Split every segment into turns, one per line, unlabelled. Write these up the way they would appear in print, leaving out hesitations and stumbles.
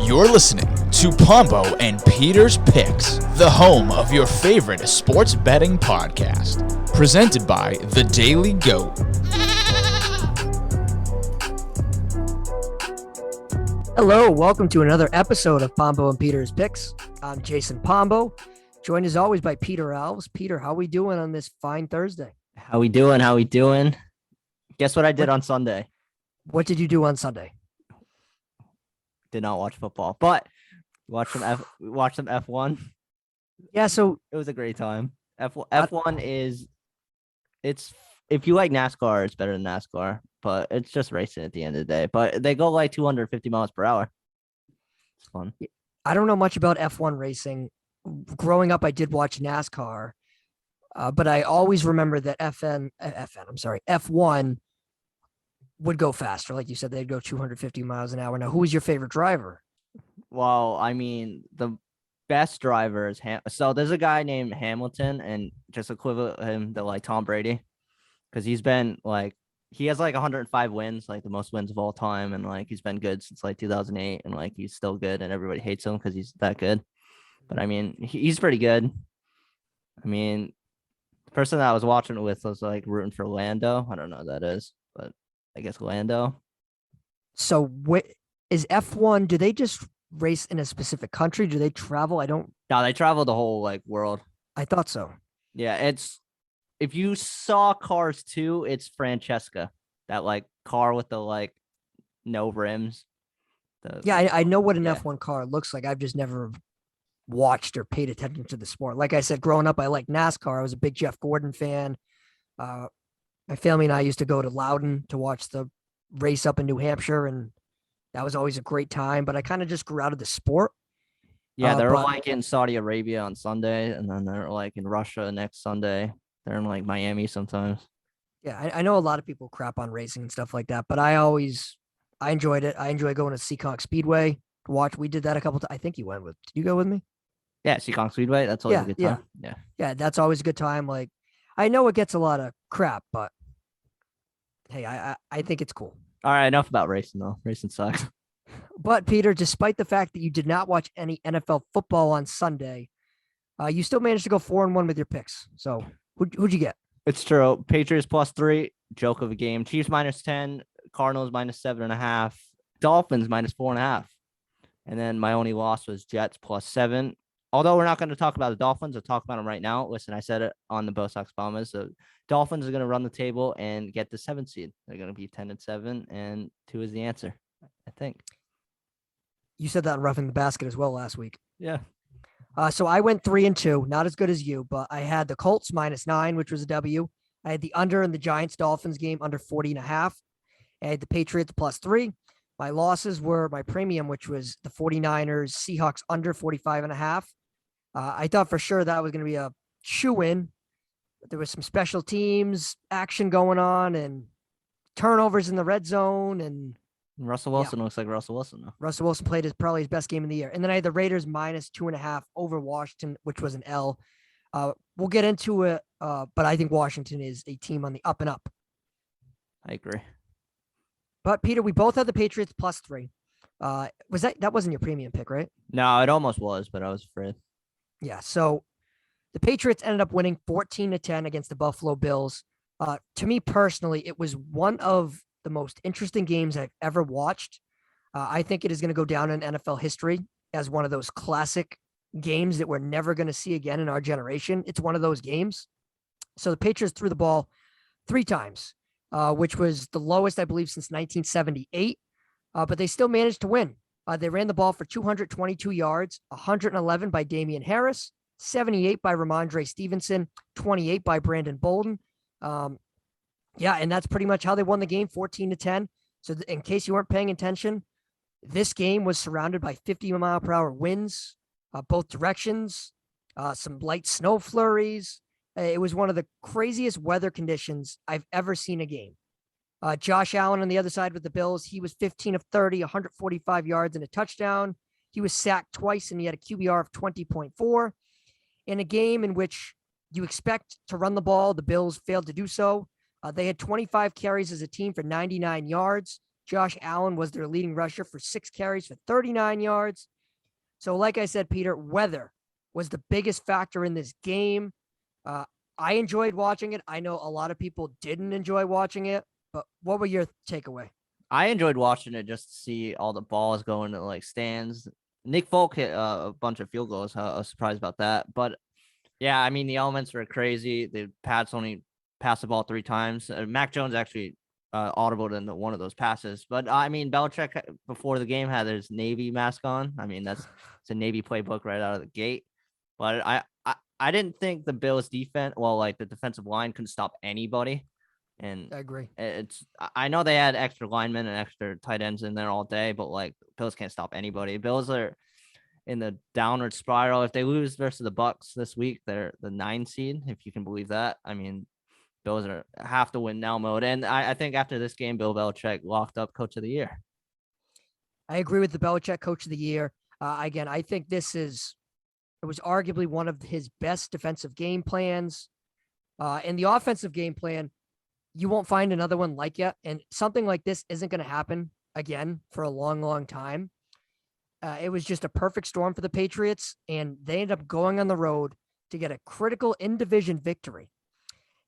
You're listening to Pombo and Peter's Picks, the home of your favorite sports betting podcast, presented by The Daily Goat.
Hello, welcome to another episode of Pombo and Peter's Picks. I'm Jason Pombo, joined as always by Peter Alves. Peter, how we doing on this fine Thursday?
How we doing? Guess what I did on Sunday?
What did you do on Sunday?
Did not watch football, but watch some F1.
Yeah, so
It was a great time. F1 it's if you like NASCAR, it's better than NASCAR, but it's just racing at the end of the day. But they go like 250 miles per hour. It's fun.
I don't know much about F1 racing. Growing up, I did watch NASCAR, but I always remember that F1 would go faster. Like you said, they'd go 250 miles an hour. Now, who was your favorite driver?
Well, I mean, the best driver is so there's a guy named Hamilton, and just equivalent him to like Tom Brady, because he has like 105 wins, like the most wins of all time, and like he's been good since like 2008, and like he's still good, and everybody hates him because he's that good. But I mean, he's pretty good. I mean, the person that I was watching it with was like rooting for Lando. I don't know who that is, but I guess Lando.
So what is F1? Do they just race in a specific country? Do they travel?
No, they travel the whole like world.
I thought so.
Yeah, if you saw Cars 2, it's Francesca, that like car with the like no rims.
I know what an F1 car looks like. I've just never watched or paid attention to the sport. Like I said, growing up, I liked NASCAR. I was a big Jeff Gordon fan. My family and I used to go to Loudon to watch the race up in New Hampshire, and that was always a great time. But I kind of just grew out of the sport.
Yeah, they're like in Saudi Arabia on Sunday, and then they're like in Russia next Sunday. They're in like Miami sometimes.
Yeah, I know a lot of people crap on racing and stuff like that, but I enjoyed it. I enjoy going to Seekonk Speedway to watch. We did that a couple times. I think you went with. Did you go with me?
Yeah, Seekonk Speedway. That's always a good time.
Yeah, that's always a good time. Like, I know it gets a lot of crap, but hey, I think it's cool.
All right, enough about racing though. Racing sucks.
But Peter, despite the fact that you did not watch any NFL football on Sunday, you still managed to go 4-1 with your picks. So who'd you get?
It's true. Patriots +3, joke of a game. Chiefs -10, Cardinals -7.5, Dolphins -4.5. And then my only loss was Jets +7. Although we're not going to talk about the Dolphins, I'll talk about them right now. Listen, I said it on the Bo Sox Bombers. So Dolphins are going to run the table and get the 7th seed. They're going to be 10-7, and 2 is the answer, I think.
You said that on Roughing the Basket as well last week.
Yeah.
So I went 3-2, not as good as you, but I had the Colts -9, which was a W. I had the under in the Giants Dolphins game under 40.5. I had the Patriots +3. My losses were my premium, which was the 49ers Seahawks under 45.5. I thought for sure that was going to be a shoe-in, but there was some special teams action going on and turnovers in the red zone, and
Russell Wilson looks like Russell Wilson though.
Russell Wilson played probably his best game in the year. And then I had the Raiders -2.5 over Washington, which was an L. We'll get into it, but I think Washington is a team on the up and up.
I agree.
But Peter, we both had the Patriots +3. Was that wasn't your premium pick, right?
No, it almost was, but I was afraid.
Yeah. So the Patriots ended up winning 14-10 against the Buffalo Bills. To me personally, it was one of the most interesting games I've ever watched. I think it is going to go down in NFL history as one of those classic games that we're never going to see again in our generation. It's one of those games. So the Patriots threw the ball 3 times, which was the lowest, I believe, since 1978. But they still managed to win. They ran the ball for 222 yards, 111 by Damian Harris, 78 by Ramondre Stevenson, 28 by Brandon Bolden. And that's pretty much how they won the game, 14-10. So in case you weren't paying attention, this game was surrounded by 50-mile-per-hour winds, both directions, some light snow flurries. It was one of the craziest weather conditions I've ever seen a game. Josh Allen on the other side with the Bills, he was 15 of 30, 145 yards and a touchdown. He was sacked twice, and he had a QBR of 20.4. In a game in which you expect to run the ball, the Bills failed to do so. They had 25 carries as a team for 99 yards. Josh Allen was their leading rusher for 6 carries for 39 yards. So like I said, Peter, weather was the biggest factor in this game. I enjoyed watching it. I know a lot of people didn't enjoy watching it, but what were your takeaway?
I enjoyed watching it just to see all the balls going to like stands. Nick Folk hit a bunch of field goals. I was surprised about that. But yeah, I mean, the elements were crazy. The Pats only passed the ball 3 times. Mac Jones actually audibled in one of those passes. But I mean, Belichick before the game had his Navy mask on. I mean, it's a Navy playbook right out of the gate. But I didn't think the Bills defense, like the defensive line couldn't stop anybody. And
I agree.
I know they had extra linemen and extra tight ends in there all day, but like Bills can't stop anybody. Bills are in the downward spiral. If they lose versus the Bucks this week, they're the 9 seed, if you can believe that. I mean, Bills have to win now mode. And I think after this game, Bill Belichick locked up Coach of the Year.
I agree with the Belichick Coach of the Year. Again, I think it was arguably one of his best defensive game plans. And the offensive game plan, you won't find another one like it. And something like this isn't going to happen again for a long, long time. It was just a perfect storm for the Patriots, and they ended up going on the road to get a critical in-division victory.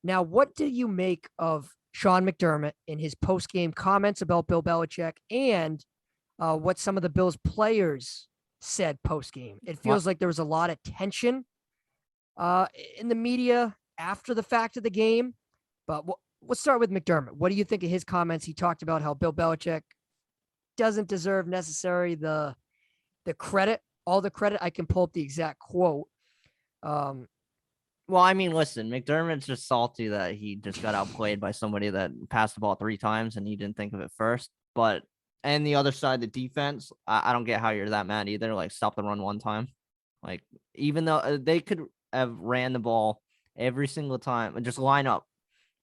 Now, what do you make of Sean McDermott in his post-game comments about Bill Belichick and what some of the Bills players said post-game? It feels like there was a lot of tension in the media after the fact of the game, but let's start with McDermott. What do you think of his comments? He talked about how Bill Belichick doesn't deserve necessarily the credit, all the credit. I can pull up the exact quote.
Well, I mean, listen, McDermott's just salty that he just got outplayed by somebody that passed the ball 3 times and he didn't think of it first. But and the other side, the defense, I don't get how you're that mad either. Like, stop the run one time. Like, even though they could have ran the ball every single time and just line up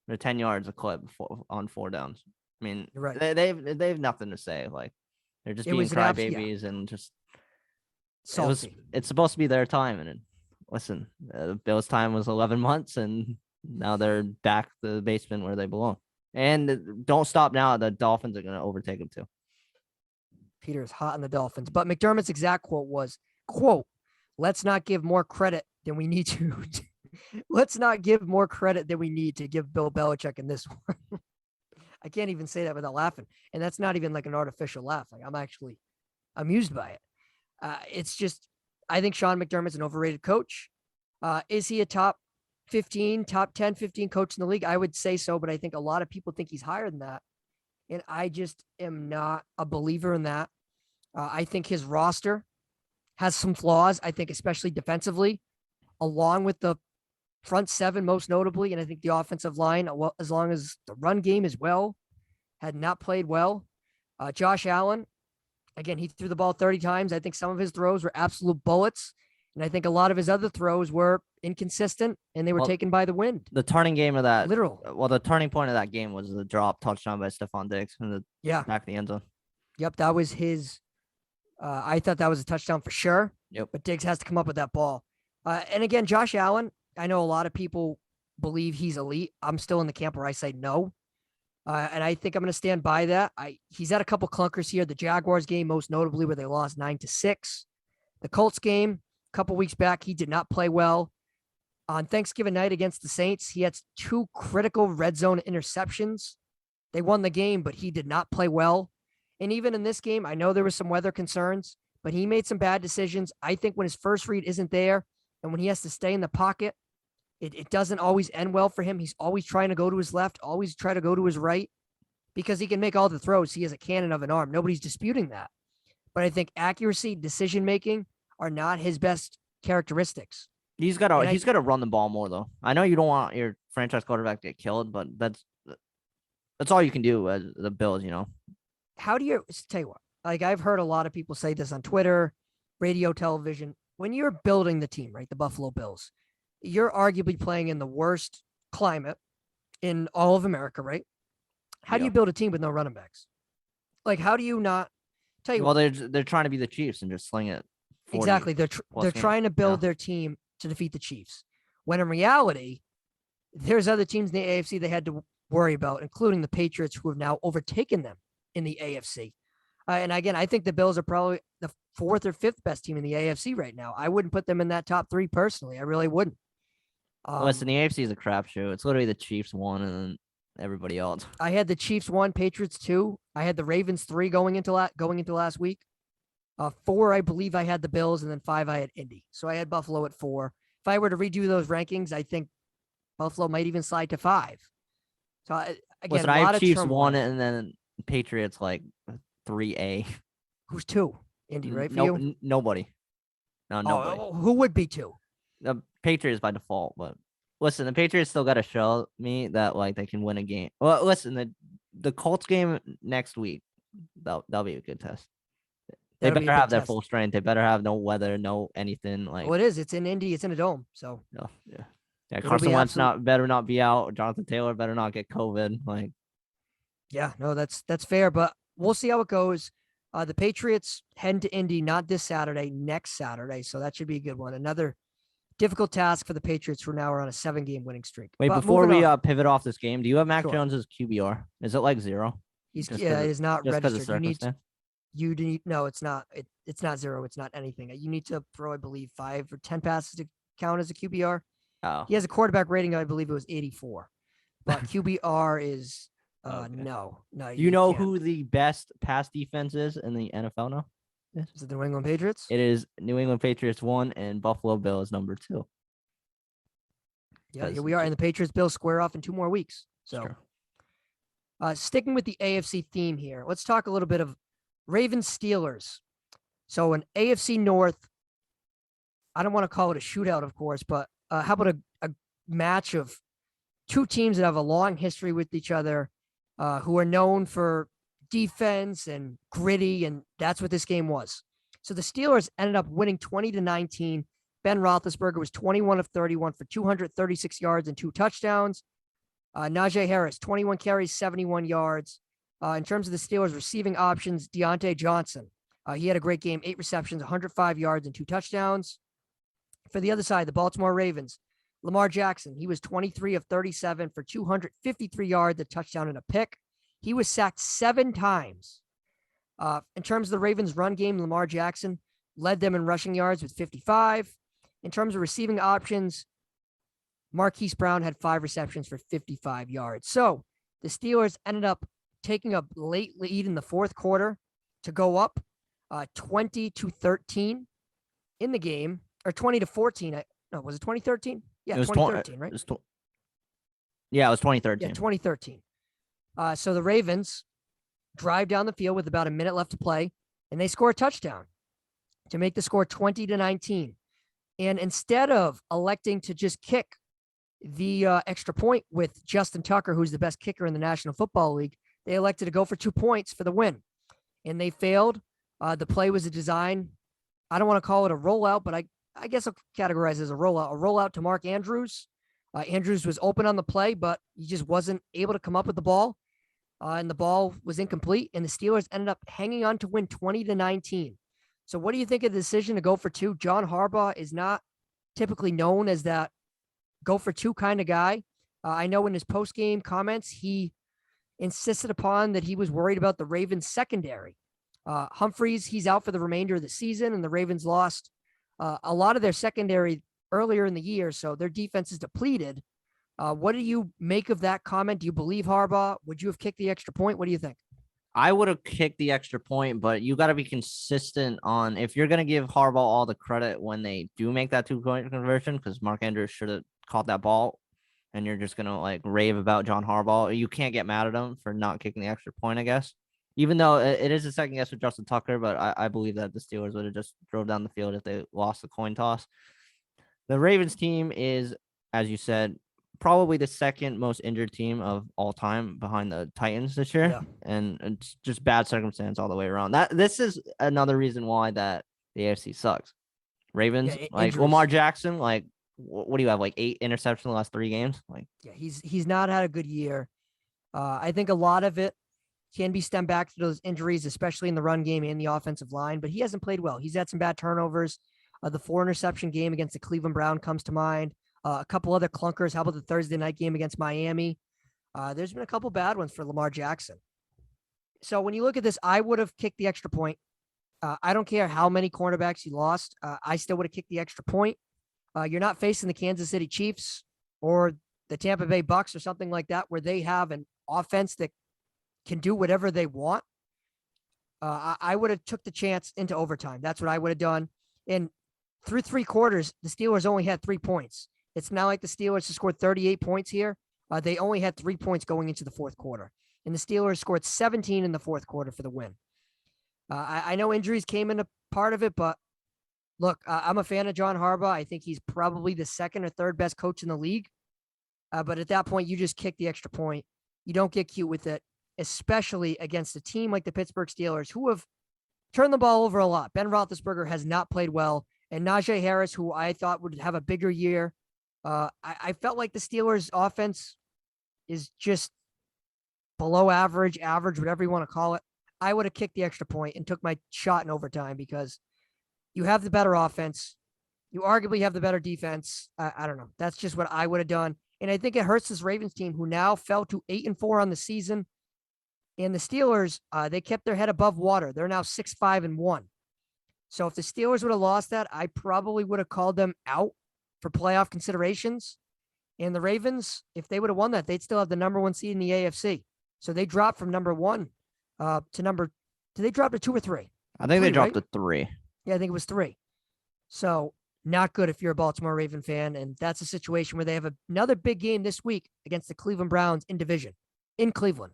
for 10 yards a clip on 4 downs. I mean,
Right.
they have nothing to say. Like, they're just being crybabies and just
salty.
It's supposed to be their time. And listen, Bill's time was 11 months, and now they're back to the basement where they belong. And don't stop now. The Dolphins are going to overtake them too.
Peter's hot on the Dolphins. But McDermott's exact quote was, quote, "Let's not give more credit than we need to." Let's not give more credit than we need to give Bill Belichick in this one. I can't even say that without laughing. And that's not even like an artificial laugh. Like, I'm actually amused by it. It's just, I think Sean McDermott's an overrated coach. Is he a top 10, 15 coach in the league? I would say so, but I think a lot of people think he's higher than that. And I just am not a believer in that. I think his roster has some flaws, I think, especially defensively, along with the front 7, most notably. And I think the offensive line, as long as the run game as well, had not played well. Josh Allen, again, he threw the ball 30 times. I think some of his throws were absolute bullets. And I think a lot of his other throws were inconsistent, and they were taken by the wind.
The turning game of that,
the
turning point of that game was the drop touchdown by Stephon Diggs in the back of the end zone.
Yep, that was his. I thought that was a touchdown for sure.
Yep.
But Diggs has to come up with that ball. And again, Josh Allen, I know a lot of people believe he's elite. I'm still in the camp where I say no. And I think I'm going to stand by that. He's had a couple clunkers here. The Jaguars game, most notably, where they lost 9-6. The Colts game, a couple weeks back, he did not play well. On Thanksgiving night against the Saints, he had 2 critical red zone interceptions. They won the game, but he did not play well. And even in this game, I know there were some weather concerns, but he made some bad decisions. I think when his first read isn't there and when he has to stay in the pocket, it doesn't always end well for him. He's always trying to go to his left, always try to go to his right, because he can make all the throws. He has a cannon of an arm. Nobody's disputing that. But I think accuracy, decision-making are not his best characteristics.
He's got to run the ball more, though. I know you don't want your franchise quarterback to get killed, but that's all you can do as the Bills, you know.
How do you tell you what? Like, I've heard a lot of people say this on Twitter, radio, television. When you're building the team, right, the Buffalo Bills, you're arguably playing in the worst climate in all of America, right? How do you build a team with no running backs? Like, how do you not tell you?
Well, they're trying to be the Chiefs and just sling it.
Exactly. They're trying to build their team to defeat the Chiefs. When in reality, there's other teams in the AFC they had to worry about, including the Patriots, who have now overtaken them in the AFC. And again, I think the Bills are probably the 4th or 5th best team in the AFC right now. I wouldn't put them in that top 3 personally. I really wouldn't.
Listen, the AFC is a crapshoot. It's literally the Chiefs 1 and then everybody else.
I had the Chiefs 1, Patriots 2. I had the Ravens 3 going into last week. 4, I believe I had the Bills, and then 5, I had Indy. So I had Buffalo at 4. If I were to redo those rankings, I think Buffalo might even slide to 5. So again,
listen, I have Chiefs 1 and then Patriots like 3A.
Who's 2? Indy, right? For you?
Nobody. No, nobody.
Who would be 2?
The Patriots by default, but listen, the Patriots still got to show me that like they can win a game. Well, listen, the Colts game next week, that'll be a good test. They better have their full strength. They better have no weather, no anything like.
Well, it is. It's in Indy. It's in a dome. So.
Yeah. Carson Wentz better not be out. Jonathan Taylor better not get COVID. Like.
Yeah, no, that's fair, but we'll see how it goes. The Patriots head to Indy not this Saturday, next Saturday. So that should be a good one. Another difficult task for the Patriots who now are on a 7-game winning streak.
Wait, before we pivot off this game, do you have Mac Jones as QBR? Is it like 0?
It is not registered. No, it's not. It's not 0. It's not anything. You need to throw, I believe, 5 or 10 passes to count as a QBR.
Oh.
He has a quarterback rating. I believe it was 84, but QBR is no.
You know who the best pass defense is in the NFL now?
Is it the New England Patriots?
It is New England Patriots 1 and Buffalo Bills number 2.
Yeah, here we are, and the Patriots Bills square off in 2 more weeks. So, sticking with the AFC theme here, let's talk a little bit of Ravens Steelers. So an AFC North, I don't want to call it a shootout, of course, but how about a match of 2 teams that have a long history with each other, who are known for defense and gritty, and that's what this game was. So the Steelers ended up winning 20-19. Ben Roethlisberger was 21 of 31 for 236 yards and 2 touchdowns. Najee Harris, 21 carries, 71 yards. In terms of the Steelers' receiving options, Deontay Johnson, he had a great game, 8 receptions, 105 yards, and 2 touchdowns. For the other side, the Baltimore Ravens, Lamar Jackson, he was 23 of 37 for 253 yards, a touchdown, and a pick. He was sacked 7 times. In terms of the Ravens' run game, Lamar Jackson led them in rushing yards with 55. In terms of receiving options, Marquise Brown had 5 receptions for 55 yards. So the Steelers ended up taking a late lead in the 4th quarter to go up 20-13 in the game, or 20-14. No, was it 2013? Yeah, it was 2013, right?
It was 2013.
Yeah, 2013. So the Ravens drive down the field with about a minute left to play, and they score a touchdown to make the score 20-19. And instead of electing to just kick the extra point with Justin Tucker, who's the best kicker in the National Football League, they elected to go for 2 points for the win. And they failed. The play was a design. I don't want to call it a rollout, but I guess I'll categorize it as a rollout. A rollout to Mark Andrews. Andrews was open on the play, but he just wasn't able to come up with the ball. And the ball was incomplete. And the Steelers ended up hanging on to win 20-19. So what do you think of the decision to go for 2? John Harbaugh is not typically known as that go for 2 kind of guy. I know in his post-game comments, he insisted upon that he was worried about the Ravens secondary. Humphreys, he's out for the remainder of the season, and the Ravens lost a lot of their secondary earlier in the year, so their defense is depleted. What do you make of that comment? Do you believe Harbaugh? Would you have kicked the extra point? What do you think?
I would have kicked the extra point, but you got to be consistent on if you're going to give Harbaugh all the credit when they do make that 2-point conversion, because Mark Andrews should have caught that ball, and you're just going to like rave about John Harbaugh. You can't get mad at him for not kicking the extra point, I guess. Even though it is a second guess with Justin Tucker, but I believe that the Steelers would have just drove down the field if they lost the coin toss. The Ravens team is, as you said, probably the 2nd most injured team of all time behind the Titans this year.
Yeah.
And it's just bad circumstance all the way around. This is another reason why that the AFC sucks. Ravens, like injuries. Lamar Jackson, like what do you have, like 8 interceptions in the last 3 games? Like,
yeah, he's not had a good year. I think a lot of it can be stemmed back to those injuries, especially in the run game and the offensive line, but he hasn't played well. He's had some bad turnovers. The 4-interception game against the Cleveland Browns comes to mind. A couple other clunkers. How about the Thursday night game against Miami? There's been a couple bad ones for Lamar Jackson. So when you look at this, I would have kicked the extra point. I don't care how many cornerbacks you lost. I still would have kicked the extra point. You're not facing the Kansas City Chiefs or the Tampa Bay Bucks or something like that, where they have an offense that can do whatever they want. I would have took the chance into overtime. That's what I would have done. And through 3 quarters, the Steelers only had 3 points. It's not like the Steelers have scored 38 points here. They only had 3 points going into the fourth quarter. And the Steelers scored 17 in the fourth quarter for the win. I know injuries came into part of it, but look, I'm a fan of John Harbaugh. I think he's probably the second or third best coach in the league. But at that point, you just kick the extra point. You don't get cute with it, especially against a team like the Pittsburgh Steelers, who have turned the ball over a lot. Ben Roethlisberger has not played well. And Najee Harris, who I thought would have a bigger year. I felt like the Steelers' offense is just below average, whatever you want to call it. I would have kicked the extra point and took my shot in overtime because you have the better offense. You arguably have the better defense. I don't know. That's just what I would have done. And I think it hurts this Ravens team, who now fell to 8-4 on the season. And the Steelers, they kept their head above water. They're now 6-5-1. So if the Steelers would have lost that, I probably would have called them out for playoff considerations. And the Ravens, if they would have won that, they'd still have the number 1 seed in the AFC. So they dropped from number 1 to number. Did they drop to 2 or 3?
I think they dropped to 3.
Yeah, I think it was 3. So not good if you're a Baltimore Raven fan. And that's a situation where they have another big game this week against the Cleveland Browns in division in Cleveland.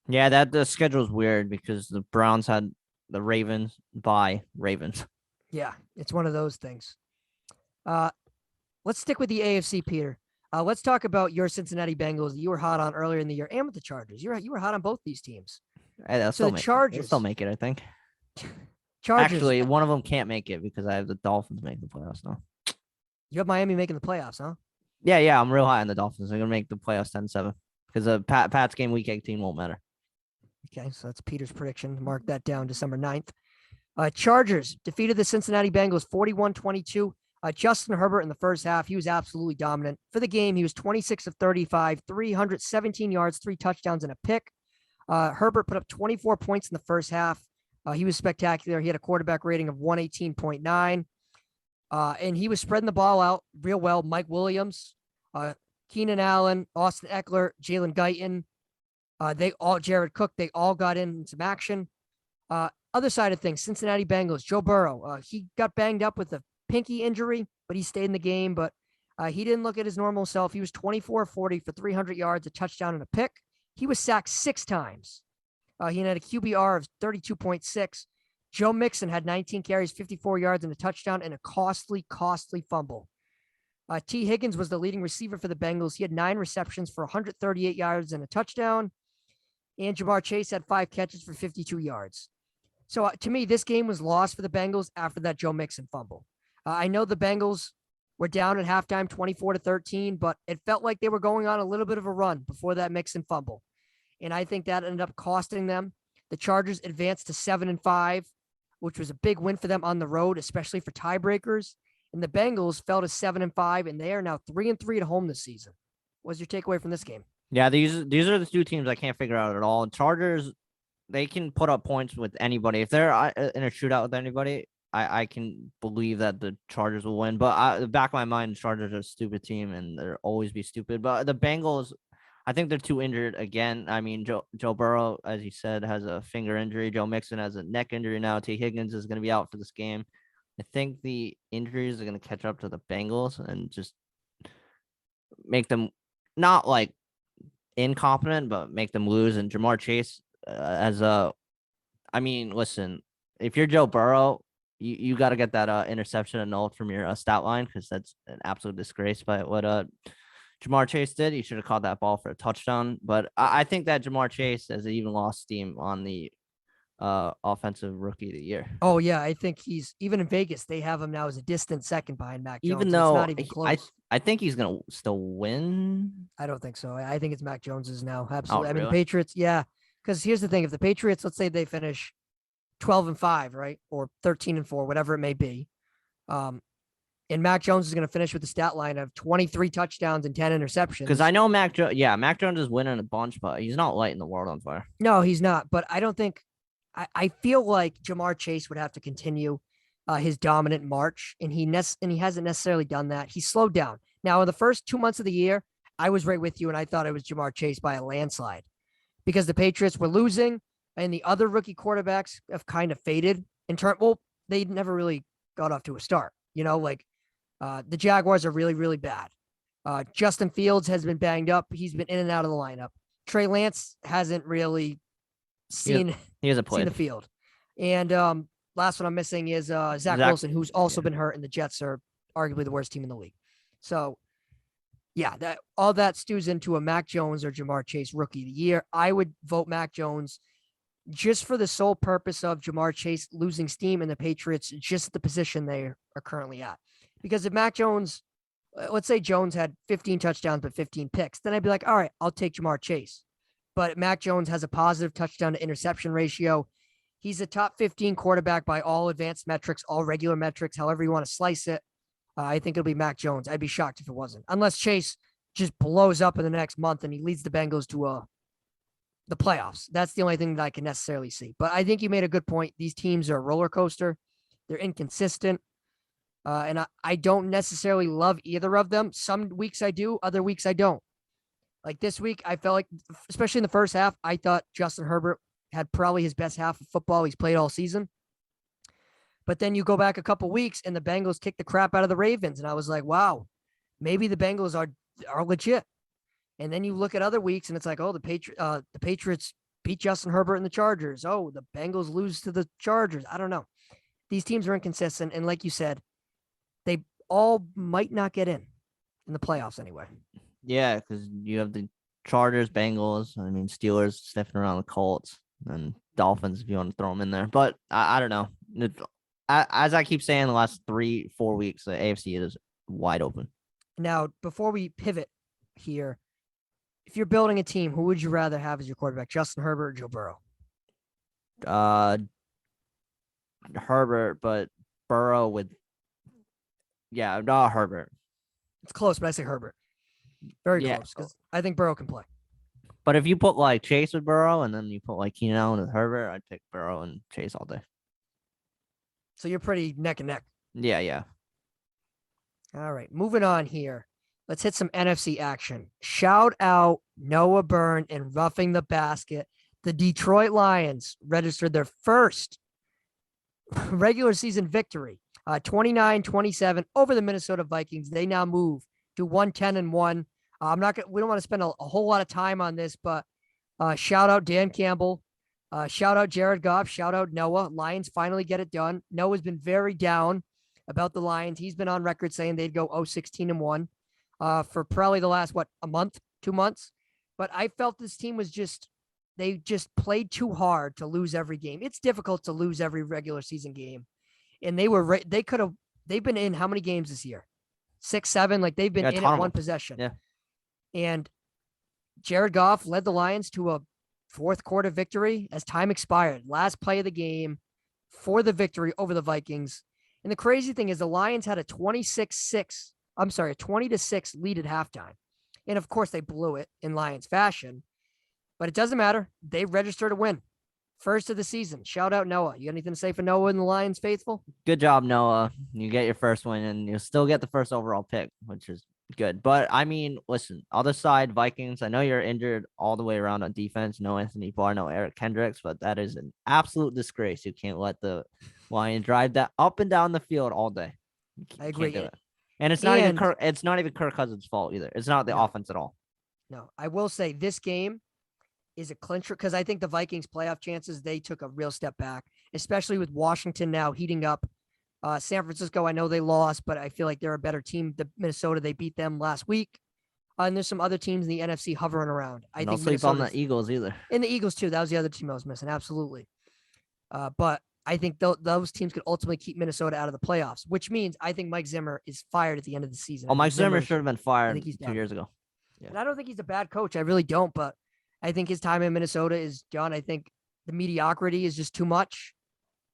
Yeah, that the schedule is weird because the Browns had the Ravens by Ravens.
Yeah, it's one of those things. Let's stick with the AFC, Peter. Let's talk about your Cincinnati Bengals that you were hot on earlier in the year, and with the Chargers. You were hot on both these teams.
Hey,
so the Chargers
still make it, I think.
Chargers.
Actually, one of them can't make it because I have the Dolphins making the playoffs now.
You have Miami making the playoffs, huh?
Yeah, I'm real high on the Dolphins. They're gonna make the playoffs 10-7 because the Pat's game week 18 won't matter.
Okay, so that's Peter's prediction. Mark that down, December 9th. Chargers defeated the Cincinnati Bengals 41-22. Justin Herbert in the first half, he was absolutely dominant. For the game, he was 26 of 35, 317 yards, 3 touchdowns, and a pick. Herbert put up 24 points in the first half. He was spectacular. He had a quarterback rating of 118.9. And he was spreading the ball out real well. Mike Williams, Keenan Allen, Austin Eckler, Jalen Guyton, Jared Cook, they all got in some action. Other side of things, Cincinnati Bengals, Joe Burrow, he got banged up with a pinky injury, but he stayed in the game. But he didn't look at his normal self. He was 24-40 for 300 yards, a touchdown, and a pick. He was sacked 6 times. He had a QBR of 32.6. Joe Mixon had 19 carries, 54 yards, and a touchdown, and a costly fumble. T. Higgins was the leading receiver for the Bengals. He had 9 receptions for 138 yards and a touchdown. And Jamar Chase had 5 catches for 52 yards. So to me, this game was lost for the Bengals after that Joe Mixon fumble. I know the Bengals were down at halftime 24-13, but it felt like they were going on a little bit of a run before that Mixon fumble. And I think that ended up costing them. The Chargers advanced to 7-5, which was a big win for them on the road, especially for tiebreakers. And the Bengals fell to 7-5, and they are now 3-3 at home this season. What's your takeaway from this game?
Yeah, these are the 2 teams I can't figure out at all. Chargers, they can put up points with anybody. If they're in a shootout with anybody, I can believe that the Chargers will win. But the back of my mind, the Chargers are a stupid team, and they'll always be stupid. But the Bengals, I think they're too injured again. I mean, Joe Burrow, as you said, has a finger injury. Joe Mixon has a neck injury now. T. Higgins is going to be out for this game. I think the injuries are going to catch up to the Bengals and just make them not like incompetent, but make them lose. And Jamar Chase listen, if you're Joe Burrow, you got to get that interception annulled from your stat line because that's an absolute disgrace by what Jamar Chase did. He should have caught that ball for a touchdown. But I think that Jamar Chase has even lost steam on the offensive rookie of the year.
Oh, yeah. I think he's even in Vegas. They have him now as a distant second behind Mac Jones.
Even though
it's not even close.
I think he's going to still win.
I don't think so. I think it's Mac Jones's now. Absolutely.
Oh,
I mean,
really?
the Patriots, yeah. Because here's the thing. If the Patriots, let's say they finish 12-5, right? Or 13-4, whatever it may be. And Mac Jones is going to finish with the stat line of 23 touchdowns and 10 interceptions.
Because I know Mac Jones is winning a bunch, but he's not lighting the world on fire.
No, he's not. But I don't think I feel like Jamar Chase would have to continue his dominant march, and he hasn't necessarily done that. He slowed down. Now, in the first 2 months of the year, I was right with you, and I thought it was Jamar Chase by a landslide because the Patriots were losing, and the other rookie quarterbacks have kind of faded in turn. Well, they never really got off to a start. The Jaguars are really, really bad. Justin Fields has been banged up. He's been in and out of the lineup. Trey Lance hasn't really seen the field. And last one I'm missing is Zach Wilson, who's also been hurt, and the Jets are arguably the worst team in the league. So, yeah, all that stews into a Mac Jones or Jamar Chase Rookie of the Year. I would vote Mac Jones just for the sole purpose of Jamar Chase losing steam and the Patriots just the position they are currently at. Because if Mac Jones, let's say Jones had 15 touchdowns but 15 picks, then I'd be like, all right, I'll take Jamar Chase. But Mac Jones has a positive touchdown to interception ratio. He's a top 15 quarterback by all advanced metrics, all regular metrics, however you want to slice it. I think it'll be Mac Jones. I'd be shocked if it wasn't. Unless Chase just blows up in the next month and he leads the Bengals to the playoffs. That's the only thing that I can necessarily see. But I think you made a good point. These teams are a roller coaster. They're inconsistent. And I don't necessarily love either of them. Some weeks I do, other weeks I don't. Like this week, I felt like, especially in the first half, I thought Justin Herbert had probably his best half of football he's played all season. But then you go back a couple weeks and the Bengals kicked the crap out of the Ravens. And I was like, wow, maybe the Bengals are legit. And then you look at other weeks and it's like, oh, the Patriots beat Justin Herbert and the Chargers. Oh, the Bengals lose to the Chargers. I don't know. These teams are inconsistent. And like you said, they all might not get in the playoffs anyway.
Yeah, because you have the Chargers, Bengals, Steelers sniffing around the Colts, and Dolphins if you want to throw them in there. But I don't know. As I keep saying, the last 3-4 weeks, the AFC is wide open.
Now, before we pivot here, if you're building a team, who would you rather have as your quarterback, Justin Herbert or Joe Burrow?
Herbert, but Burrow with Herbert.
It's close, but I say Herbert. Very close, because I think Burrow can play.
But if you put like Chase with Burrow and then you put like Keenan Allen with Herbert, I'd pick Burrow and Chase all day.
So you're pretty neck and neck.
Yeah.
All right, moving on here. Let's hit some NFC action. Shout out Noah Byrne and roughing the basket. The Detroit Lions registered their first regular season victory, 29-27 over the Minnesota Vikings. They now move to 1-10-1. We don't want to spend a whole lot of time on this, but shout out Dan Campbell, shout out Jared Goff, shout out Noah. Lions finally get it done. Noah's been very down about the Lions. He's been on record saying they'd go 16-1 for probably the last, a month, 2 months. But I felt this team was they just played too hard to lose every game. It's difficult to lose every regular season game. And they've been in how many games this year? 6, 7, like they've been in at one possession.
Yeah.
And Jared Goff led the Lions to a fourth quarter victory as time expired. Last play of the game for the victory over the Vikings. And the crazy thing is the Lions had a 20-6 lead at halftime. And of course they blew it in Lions fashion, but it doesn't matter. They registered a win. First of the season. Shout out Noah. You got anything to say for Noah and the Lions faithful?
Good job, Noah. You get your first win and you'll still get the first overall pick, which is good. But listen, other side, Vikings, I know you're injured all the way around on defense. No Anthony Barr, no Eric Kendricks, but that is an absolute disgrace. You can't let the Lions drive that up and down the field all day.
I agree.
And it's not even Kirk Cousins' fault either. It's not the offense at all. No,
I will say this game is a clincher because I think the Vikings playoff chances, they took a real step back, especially with Washington now heating up. San Francisco, I know they lost, but I feel like they're a better team. The Minnesota, they beat them last week. And there's some other teams in the NFC hovering around. I think
sleep on the Eagles either.
And the Eagles too. That was the other team I was missing. Absolutely. But I think those teams could ultimately keep Minnesota out of the playoffs, which means I think Mike Zimmer is fired at the end of the season.
Oh, Mike Zimmer should have been fired 2 years ago.
Yeah. And I don't think he's a bad coach. I really don't, but I think his time in Minnesota is done. I think the mediocrity is just too much.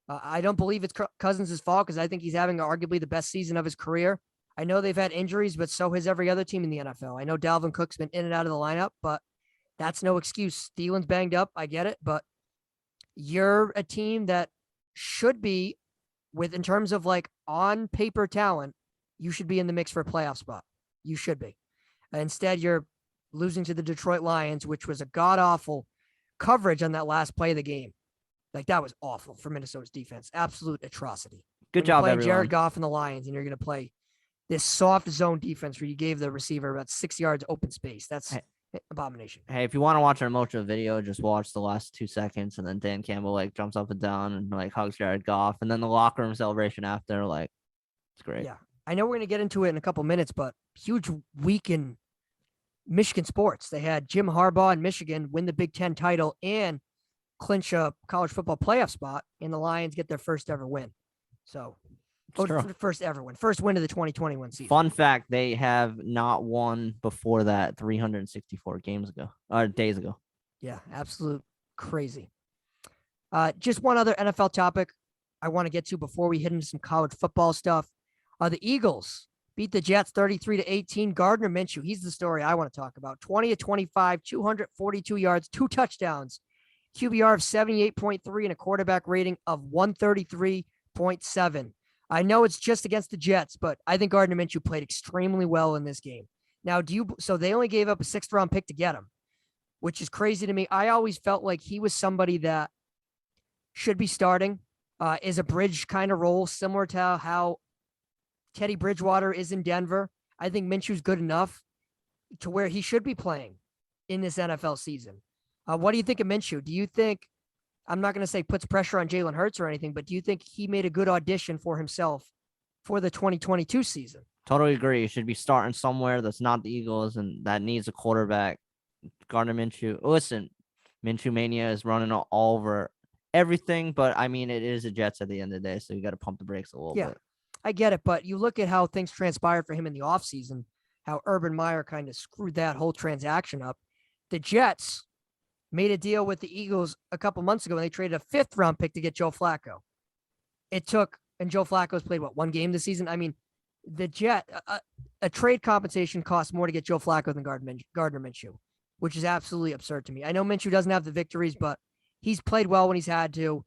I don't believe it's Cousins' fault because I think he's having arguably the best season of his career. I know they've had injuries, but so has every other team in the NFL. I know Dalvin Cook's been in and out of the lineup, but that's no excuse. Thielen's banged up. I get it, but you're a team that should be in terms of like on paper talent, you should be in the mix for a playoff spot. You should be. Instead, you're losing to the Detroit Lions, which was a god-awful coverage on that last play of the game. Like, that was awful for Minnesota's defense. Absolute atrocity.
Good job, everyone.
Jared Goff and the Lions, and you're going to play this soft zone defense where you gave the receiver about 6 yards open space. That's abomination.
Hey, if you want to watch an emotional video, just watch the last 2 seconds, and then Dan Campbell like jumps up and down and like hugs Jared Goff, and then the locker room celebration after. Like, it's great.
Yeah, I know we're going to get into it in a couple minutes, but huge week in Michigan sports. They had Jim Harbaugh in Michigan win the Big Ten title and clinch a college football playoff spot, and the Lions get their first ever win. So, first win of the 2021 season.
Fun fact: they have not won before that 364 days ago.
Yeah, absolute crazy. Just one other NFL topic I want to get to before we hit into some college football stuff. The Eagles beat the Jets 33-18. Gardner Minshew, he's the story I want to talk about. 20-25, 242 yards, 2 touchdowns, QBR of 78.3, and a quarterback rating of 133.7. I know it's just against the Jets, but I think Gardner Minshew played extremely well in this game. Now, so they only gave up a 6th-round pick to get him, which is crazy to me. I always felt like he was somebody that should be starting, is a bridge kind of role, similar to how Teddy Bridgewater is in Denver. I think Minshew's good enough to where he should be playing in this NFL season. What do you think of Minshew? Do you think, I'm not going to say puts pressure on Jalen Hurts or anything, but do you think he made a good audition for himself for the 2022 season?
Totally agree. You should be starting somewhere that's not the Eagles and that needs a quarterback. Gardner Minshew. Listen, Minshew Mania is running all over everything, but I mean, it is the Jets at the end of the day, so you got to pump the brakes a little bit.
I get it, but you look at how things transpired for him in the offseason, how Urban Meyer kind of screwed that whole transaction up. The Jets made a deal with the Eagles a couple months ago, and they traded a 5th-round pick to get Joe Flacco. And Joe Flacco's played, 1 game this season? I mean, a trade compensation costs more to get Joe Flacco than Gardner Minshew, which is absolutely absurd to me. I know Minshew doesn't have the victories, but he's played well when he's had to.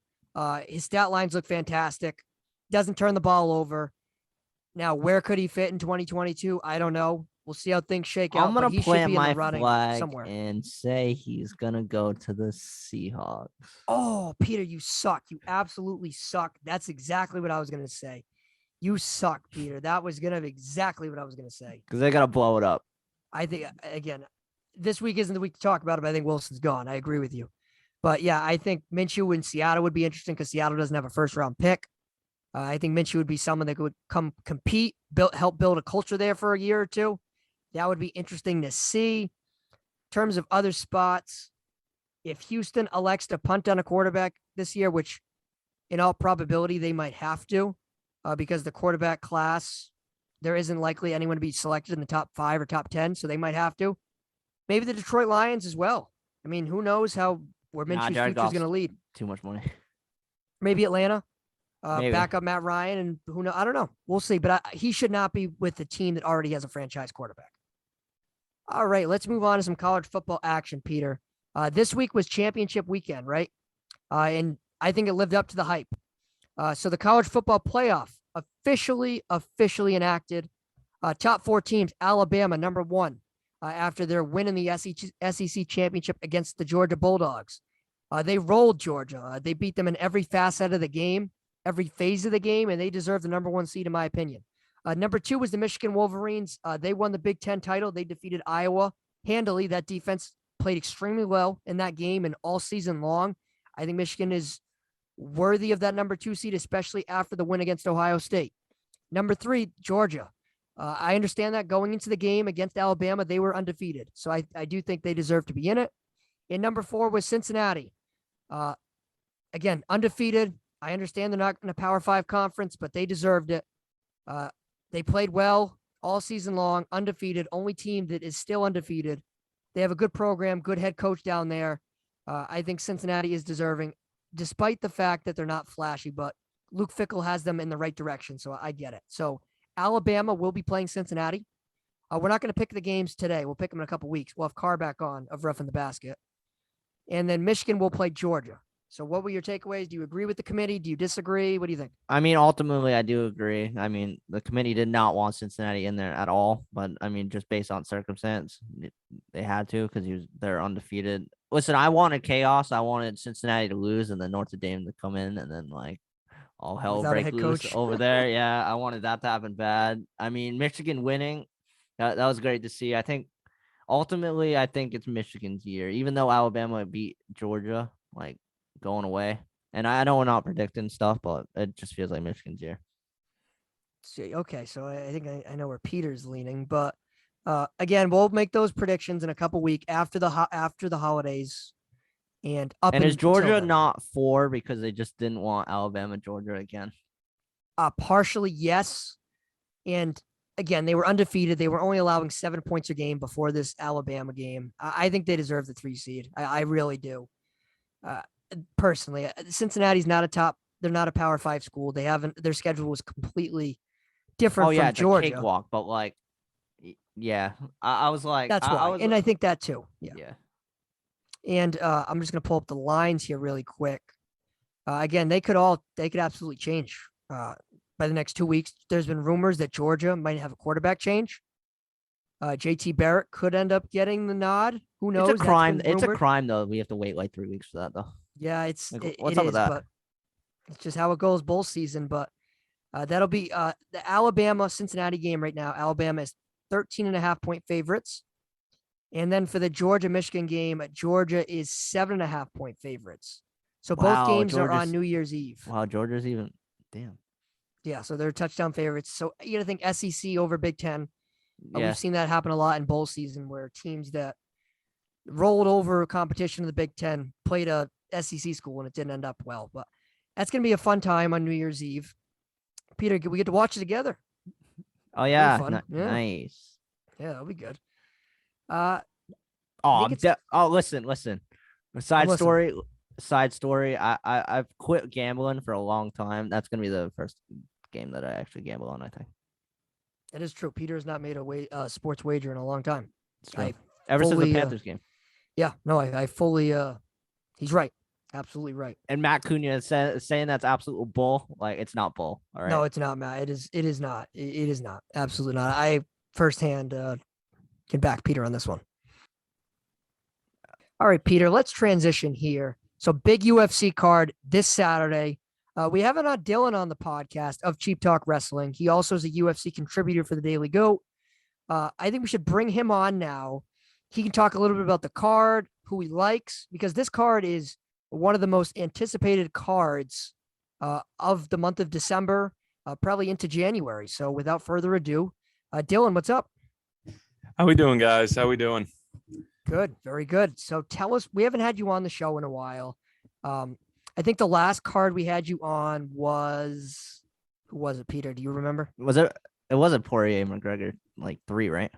His stat lines look fantastic. Doesn't turn the ball over. Now, where could he fit in 2022? I don't know. We'll see how things shake out.
I'm going to plant my flag
somewhere
and say he's going to go to the Seahawks.
Oh, Peter, you suck. You absolutely suck. That's exactly what I was going to say. You suck, Peter. That was going to be exactly what I was going to say.
Because they got to blow it up.
I think, again, this week isn't the week to talk about it, but I think Wilson's gone. I agree with you. But, yeah, I think Minshew in Seattle would be interesting because Seattle doesn't have a 1st-round pick. I think Minshew would be someone that could come compete, help build a culture there for a year or two. That would be interesting to see. In terms of other spots, if Houston elects to punt on a quarterback this year, which in all probability they might have to, because the quarterback class, there isn't likely anyone to be selected in the top 5 or top 10, so they might have to. Maybe the Detroit Lions as well. I mean, who knows where Minshew's future is going to lead.
Too much money.
Maybe Atlanta. Back up Matt Ryan, and who knows? I don't know. We'll see. But he should not be with the team that already has a franchise quarterback. All right, let's move on to some college football action, Peter. This week was championship weekend, right? And I think it lived up to the hype. So the college football playoff officially enacted. Top 4 teams, Alabama, number 1, after their win in the SEC championship against the Georgia Bulldogs. They rolled Georgia. They beat them in every facet of the game, every phase of the game, and they deserve the number 1 seed, in my opinion. Number 2 was the Michigan Wolverines. They won the Big Ten title. They defeated Iowa handily. That defense played extremely well in that game and all season long. I think Michigan is worthy of that number 2 seed, especially after the win against Ohio State. Number 3, Georgia. I understand that going into the game against Alabama, they were undefeated. So I do think they deserve to be in it. And number 4 was Cincinnati. Again, undefeated. I understand they're not in a Power 5 conference, but they deserved it. They played well all season long, undefeated, only team that is still undefeated. They have a good program, good head coach down there. I think Cincinnati is deserving. despite the fact that they're not flashy, but Luke Fickell has them in the right direction. So I get it. So Alabama will be playing Cincinnati. We're not going to pick the games today. We'll pick them in a couple weeks. We'll have Carr back on of Roughing the Basket. And then Michigan will play Georgia. So what were your takeaways? Do you agree with the committee? Do you disagree? What do you think?
I mean, ultimately, I do agree. I mean, the committee did not want Cincinnati in there at all, but I mean, just based on circumstance, they had to because they're undefeated. Listen, I wanted chaos. I wanted Cincinnati to lose and then Notre Dame to come in and then like all hell
Without a
break
head
loose
coach.
over there. Yeah, I wanted that to happen bad. I mean, Michigan winning, that was great to see. I think ultimately, I think it's Michigan's year, even though Alabama beat Georgia, like going away. And I know we're not predicting stuff, but it just feels like Michigan's year.
See, okay, so I think I know where Peter's leaning, but again, we'll make those predictions in a couple weeks after the holidays, and up.
And is
until
Georgia
then.
not 4 because they just didn't want Alabama, Georgia again?
Partially, yes, and again, they were undefeated. They were only allowing 7 points a game before this Alabama game. I think they deserve the 3 seed. I really do. Personally, Cincinnati's not a top. They're not a Power 5 school. They haven't. Their schedule was completely different from
it's
Georgia.
a cakewalk, but like, yeah, I was like,
That's why, and I think that too.
Yeah.
And I'm just gonna pull up the lines here really quick. Again, they could absolutely change by the next 2 weeks. There's been rumors that Georgia might have a quarterback change. JT Barrett could end up getting the nod. Who knows?
It's a crime. It's a crime though. We have to wait like 3 weeks for that though.
Yeah, it's
like,
it,
what's
it
up
is,
with that?
but it's just how it goes bowl season. But that'll be the Alabama Cincinnati game right now. Alabama is 13.5-point favorites. And then for the Georgia Michigan game, Georgia is 7.5-point favorites. So both games are on New Year's Eve.
Wow, Georgia's even damn.
Yeah, so they're touchdown favorites. So you gotta think SEC over Big Ten.
Yeah.
We've seen that happen a lot in bowl season where teams that rolled over competition of the Big Ten played a SEC school and it didn't end up well. But that's gonna be a fun time on New Year's Eve. Peter, we get to watch it together.
Oh yeah,
nice. Yeah, that'll be good.
Listen. Side story. I've quit gambling for a long time. That's gonna be the first game that I actually gamble on, I think.
It is true. Peter has not made a sports wager in a long time.
Ever since the Panthers game.
Yeah, no, I fully. He's right. Absolutely right.
And Matt Cunha saying that's absolute bull. Like, it's not bull. All right.
No, it's not, Matt. It is not. It is not. Absolutely not. I firsthand can back Peter on this one. All right, Peter, let's transition here. So big UFC card this Saturday. We have Dylan on the podcast of Cheap Talk Wrestling. He also is a UFC contributor for the Daily Goat. I think we should bring him on now. He can talk a little bit about the card, who he likes, because this card is one of the most anticipated cards of the month of December, probably into January. So without further ado, Dylan, what's up?
How we doing, guys? How we doing?
Good. Very good. So tell us, we haven't had you on the show in a while. I think the last card we had you on was, who was it, Peter? Do you remember?
It wasn't Poirier McGregor, like 3, right?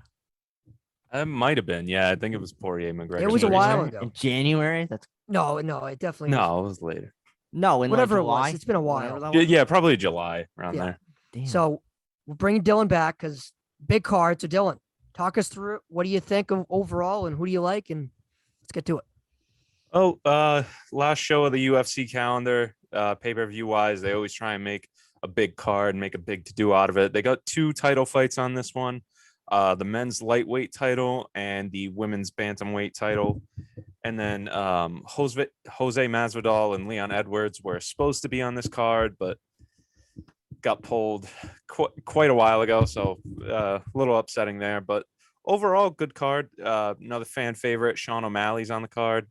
It might have been. Yeah, I think it was Poirier McGregor.
It was a while ago.
In January?
No, it definitely
No, it was later.
No, in
whatever
like July.
It was. It's been a while.
Yeah, probably July around there.
Damn.
So we'll bring Dylan back because big card. So Dylan, talk us through it. What do you think of overall and who do you like? And let's get to it.
Oh, last show of the UFC calendar, pay-per-view wise, they always try and make a big card, make a big to-do out of it. They got 2 title fights on this one, the men's lightweight title and the women's bantamweight title. And then Jose Masvidal and Leon Edwards were supposed to be on this card, but got pulled quite a while ago. So a little upsetting there, but overall good card. Another fan favorite, Sean O'Malley's on the card.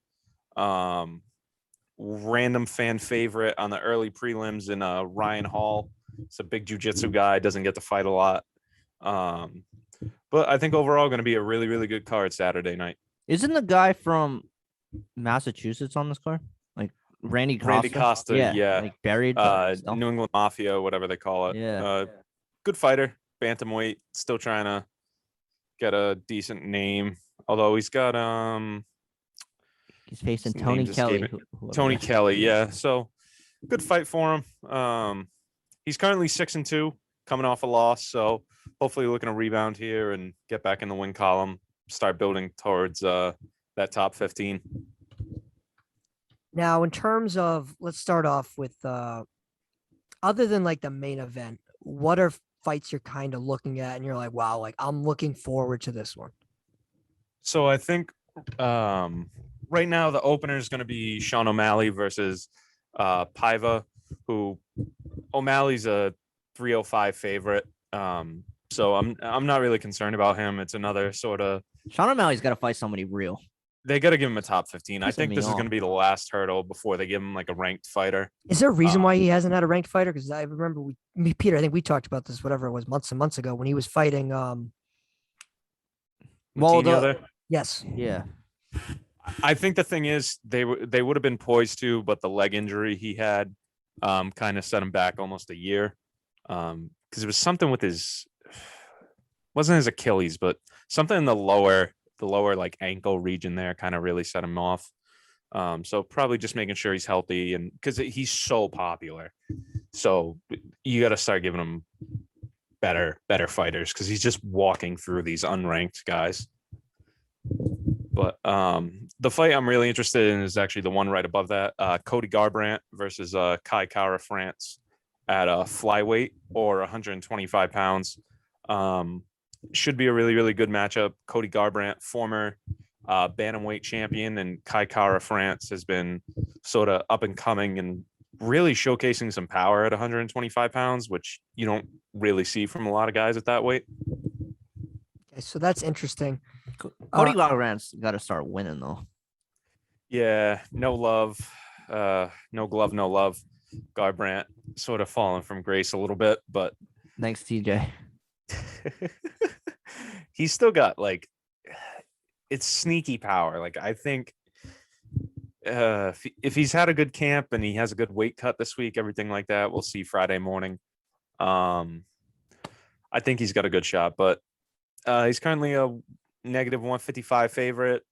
Random fan favorite on the early prelims in Ryan Hall. It's a big jiu-jitsu guy, doesn't get to fight a lot. But I think overall going to be a really, really good card Saturday night.
Isn't the guy from Massachusetts on this card? Like Randy Costa?
Yeah.
Like buried.
New England Mafia, whatever they call it.
Yeah.
Good fighter, bantamweight, still trying to get a decent name. Although he's got
He's facing
His
Tony
name's
Kelly.
escaping.
whoever
Tony
that is.
Kelly, yeah. So good fight for him. He's currently 6-2, coming off a loss. So hopefully looking to rebound here and get back in the win column, start building towards that top 15.
Now, in terms of, let's start off with other than like the main event, what are fights you're kind of looking at and you're like, wow, like I'm looking forward to this one?
So I think right now the opener is going to be Sean O'Malley versus Paiva, who O'Malley's a 305 favorite. So I'm not really concerned about him. It's another sort of
Sean O'Malley's got to fight somebody real.
they got to give him a top 15. I
Pissing
think
me
this is
off.
going to be the last hurdle before they give him like a ranked fighter.
Is there a reason why he hasn't had a ranked fighter? Because I remember Peter, I think we talked about this, whatever it was, months and months ago when he was fighting.
Well,
Matinho there?
Yes.
Yeah.
I think the thing is they would have been poised to, but the leg injury he had kind of set him back almost a year. Because it was something with wasn't his Achilles, but something in the lower like ankle region there kind of really set him off. So probably just making sure he's healthy, and because he's so popular, so you got to start giving him better fighters because he's just walking through these unranked guys. But the fight I'm really interested in is actually the one right above that, Cody Garbrandt versus Kai Kara France at flyweight or 125 pounds. Should be a really, really good matchup. Cody Garbrandt, former bantamweight champion, and Kai Kara France has been sort of up and coming and really showcasing some power at 125 pounds, which you don't really see from a lot of guys at that weight.
Okay, so that's interesting.
Cody Garbrandt's got to start winning though.
Yeah, no love, no glove, no love. Garbrandt sort of fallen from grace a little bit, but
Thanks, TJ.
he's still got like it's sneaky power. Like I think if he's had a good camp and he has a good weight cut this week, everything like that, we'll see Friday morning. I think he's got a good shot, but he's currently a negative 155 favorite.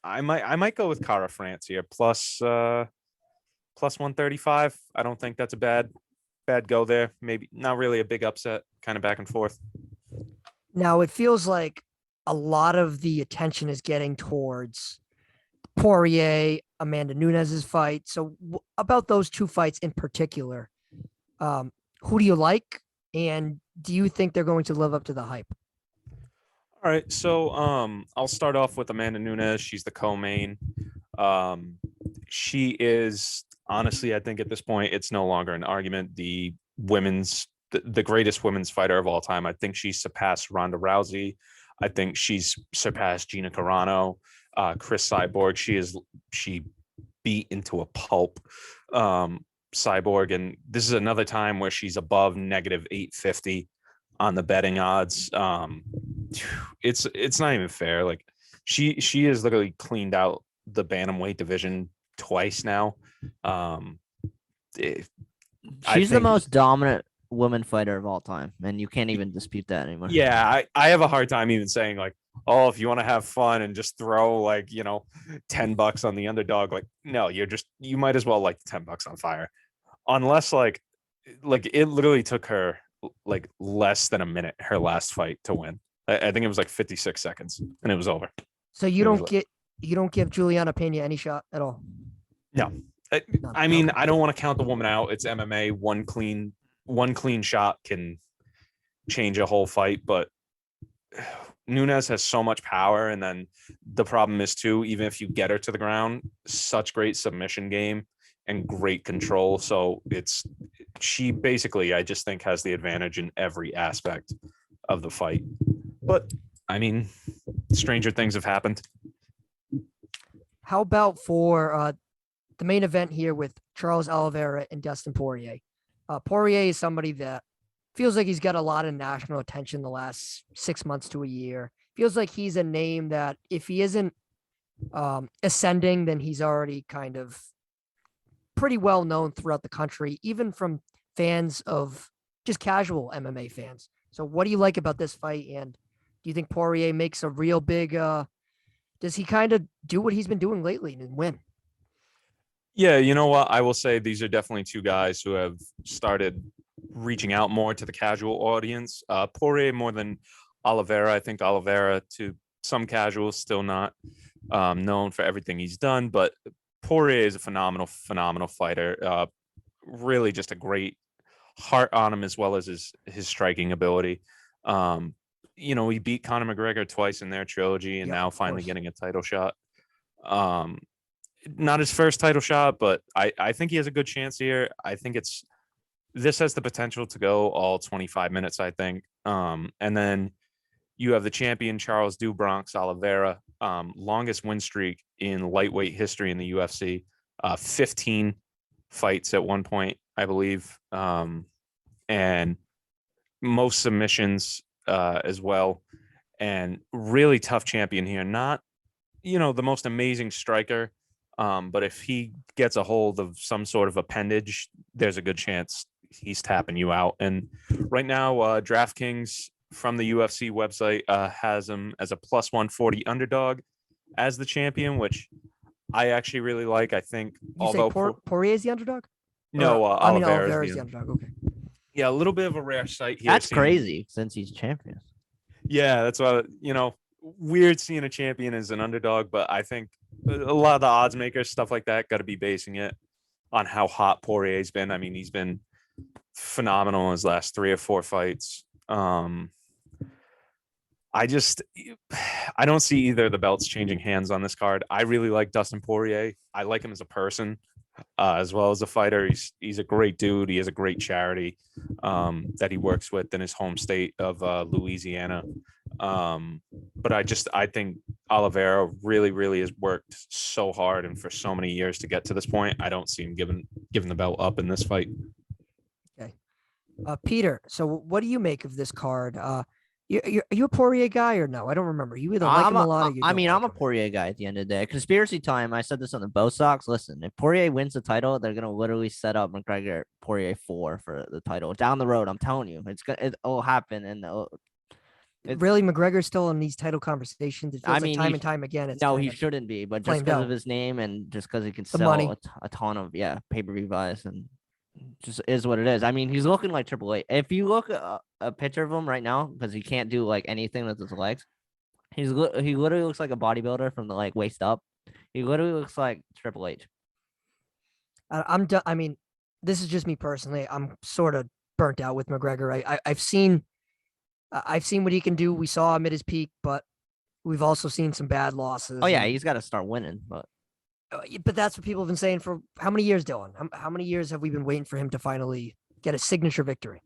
I might go with Kara France here plus 135. I don't think that's a bad go there. Maybe not really a big upset, kind of back and forth.
Now, it feels like a lot of the attention is getting towards Poirier, Amanda Nunes's fight. So about those two fights in particular, who do you like? And do you think they're going to live up to the hype?
All right. So I'll start off with Amanda Nunes. She's the co-main. She is honestly, I think at this point, it's no longer an argument. The greatest women's fighter of all time. I think she's surpassed Ronda Rousey. I think she's surpassed Gina Carano, Chris Cyborg. She beat into a pulp Cyborg. And this is another time where she's above negative 850 on the betting odds. It's not even fair. Like she has literally cleaned out the bantamweight division twice now.
She's the most dominant woman fighter of all time, and you can't even dispute that anymore.
Yeah, I have a hard time even saying like, oh, if you want to have fun and just throw like, $10 on the underdog, like no, you might as well light the $10 on fire. Unless like it literally took her like less than a minute her last fight to win. I think it was like 56 seconds and it was over.
So you don't give Juliana Pena any shot at all?
No. I mean, I don't want to count the woman out. It's MMA. One clean shot can change a whole fight, but Nunes has so much power. And then the problem is too, even if you get her to the ground, such great submission game and great control. So she basically, I just think, has the advantage in every aspect of the fight. But I mean, stranger things have happened.
How about for the main event here with Charles Oliveira and Dustin Poirier? Poirier is somebody that feels like he's got a lot of national attention the last 6 months to a year. Feels like he's a name that if he isn't ascending, then he's already kind of pretty well known throughout the country, even from fans of just casual MMA fans. So what do you like about this fight? And do you think Poirier makes a real big does he kind of do what he's been doing lately and win?
Yeah, you know what? I will say these are definitely two guys who have started reaching out more to the casual audience. Poirier more than Oliveira. I think Oliveira to some casuals still not known for everything he's done, but Poirier is a phenomenal fighter. Really just a great heart on him as well as his striking ability. He beat Conor McGregor twice in their trilogy and now finally getting a title shot. Not his first title shot, but I think he has a good chance here. I think this has the potential to go all 25 minutes, I think. And then you have the champion Charles Do Bronx Oliveira, longest win streak in lightweight history in the UFC, 15 fights at one point, I believe, and most submissions as well, and really tough champion here. Not, the most amazing striker, but if he gets a hold of some sort of appendage, there's a good chance he's tapping you out. And right now, DraftKings from the UFC website has him as a plus 140 underdog as the champion, which I actually really like. I think
Poirier is the underdog?
No,
Oliveira is the underdog. Okay.
Yeah, a little bit of a rare sight here.
That's crazy since he's champion.
Yeah, that's why, weird seeing a champion as an underdog, but I think a lot of the odds makers, stuff like that, got to be basing it on how hot Poirier's been. I mean, he's been phenomenal in his last 3 or 4 fights. I don't see either of the belts changing hands on this card. I really like Dustin Poirier. I like him as a person, as well as a fighter. He's a great dude. He has a great charity that he works with in his home state of Louisiana. But I think Oliveira really has worked so hard and for so many years to get to this point. I don't see him giving the belt up in this fight.
Okay. Peter, so what do you make of this card? Are you a Poirier guy or no? I don't remember. You either like him a lot or you don't.
I'm a Poirier guy at the end of the day. Conspiracy time. I said this on the Bo Sox. Listen, if Poirier wins the title, they're gonna literally set up McGregor Poirier 4 for the title down the road. I'm telling you, it'll happen. And
really, McGregor's still in these title conversations. It feels like time and time again.
He shouldn't be, but just because of his name and just because he can sell a ton of pay-per-view buys and just is what it is. I mean, he's looking like Triple H. If you look at a picture of him right now, because he can't do like anything with his legs, he literally looks like a bodybuilder from the waist up. He literally looks like Triple H.
I'm done. I mean, this is just me personally. I'm sort of burnt out with McGregor. I've seen what he can do. We saw him at his peak, but we've also seen some bad losses.
Oh yeah, he's got to start winning, but
that's what people have been saying for how many years, Dylan? How many years have we been waiting for him to finally get a signature victory?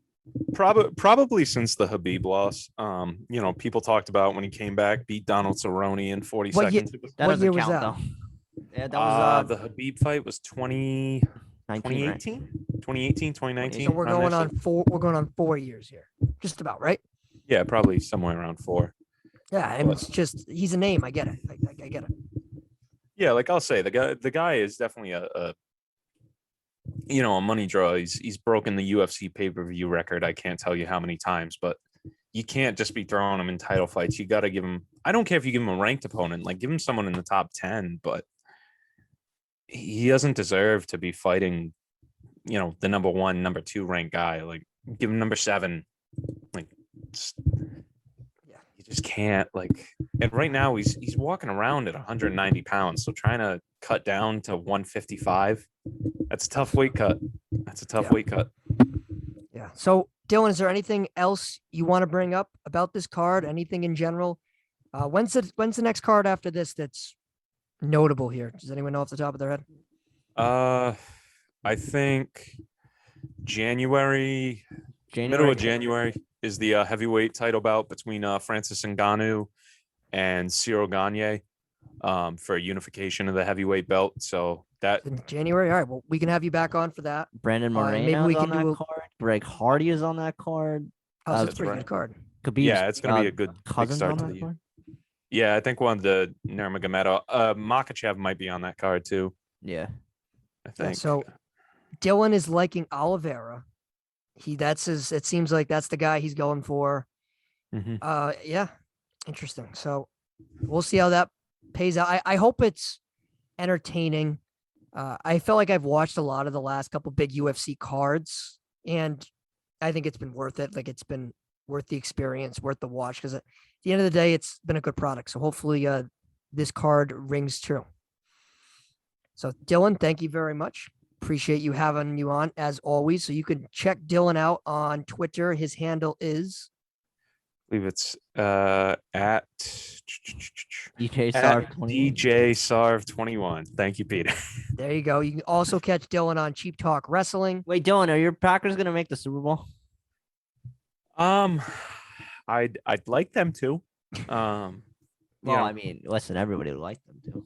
Probably since the Khabib loss. People talked about when he came back, beat Donald Cerrone in 40 seconds.
What year was that?
Though. Yeah, that was
the Khabib fight was 2018, 2019.
So we're going on 4 years here. Just about, right?
Yeah, probably somewhere around 4.
Yeah, and it's just he's a name. I get it. I get it.
Yeah, like I'll say, the guy is definitely a money draw. He's broken the UFC pay-per-view record. I can't tell you how many times, but you can't just be throwing him in title fights. You got to give him. I don't care if you give him a ranked opponent, like give him someone in the top 10, but he doesn't deserve to be fighting, the number 1, number 2 ranked guy. Like give him number 7. Like, you just can't. And right now he's walking around at 190 pounds. So trying to cut down to 155, that's a tough weight cut. Weight cut.
Yeah. So Dylan, is there anything else you want to bring up about this card? Anything in general? When's the next card after this that's notable here? Does anyone know off the top of their head?
I think middle of January is the heavyweight title bout between Francis Ngannou and Cyril Gane for unification of the heavyweight belt. So that
in January. All right. Well, we can have you back on for that.
Brandon Moreno
maybe we can
on
do
that card. Greg Hardy is on that card.
Oh, that's a pretty good card.
It's going to be a good start to the year. Yeah, I think one of the Nurmagomedov, Makhachev might be on that card too.
Yeah,
I think.
Yeah, so Dylan is liking Oliveira. It seems like that's the guy he's going for.
Mm-hmm.
Yeah, interesting. So we'll see how that pays out. I hope it's entertaining. I feel like I've watched a lot of the last couple big UFC cards, and I think it's been worth it. Like, it's been worth the experience, worth the watch, because at the end of the day, it's been a good product. So hopefully this card rings true. So Dylan, thank you very much. Appreciate you having you on as always. So you can check Dylan out on Twitter. His handle is,
I believe it's at
DJ Sarv 21.
DJ Sarv 21. Thank you, Peter.
there you go. You can also catch Dylan on Cheap Talk Wrestling.
Wait, Dylan, are your Packers gonna make the Super Bowl?
I'd like them to.
Well, I mean, listen, everybody would like them to.